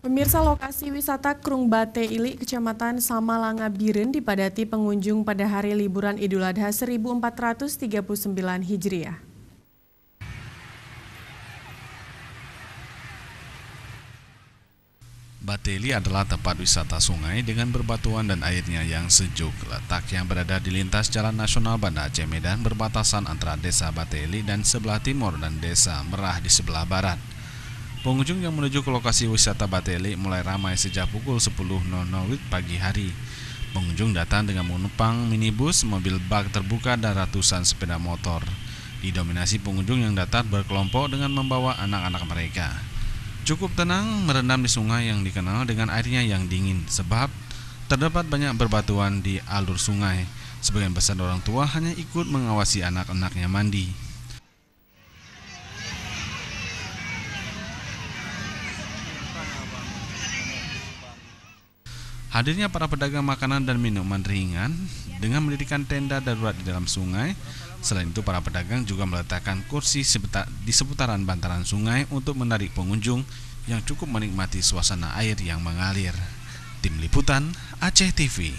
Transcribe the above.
Pemirsa, lokasi wisata Krung Bate Ili, Kecamatan Samalanga Biren dipadati pengunjung pada hari liburan Idul Adha 1439 Hijriah. Bate Ili adalah tempat wisata sungai dengan berbatuan dan airnya yang sejuk. Letak yang berada di lintas Jalan Nasional Banda Aceh Medan berbatasan antara Desa Bate Ili dan sebelah timur dan Desa Merah di sebelah barat. Pengunjung yang menuju ke lokasi wisata Bate Ili mulai ramai sejak pukul 10.00 pagi hari. Pengunjung datang dengan menumpang minibus, mobil bak terbuka, dan ratusan sepeda motor. Didominasi pengunjung yang datang berkelompok dengan membawa anak-anak mereka. Cukup tenang merendam di sungai yang dikenal dengan airnya yang dingin, sebab terdapat banyak berbatuan di alur sungai. Sebagian besar orang tua hanya ikut mengawasi anak-anaknya mandi. Hadirnya para pedagang makanan dan minuman ringan dengan mendirikan tenda darurat di dalam sungai. Selain itu, para pedagang juga meletakkan kursi di seputaran bantaran sungai untuk menarik pengunjung yang cukup menikmati suasana air yang mengalir. Tim Liputan Aceh TV.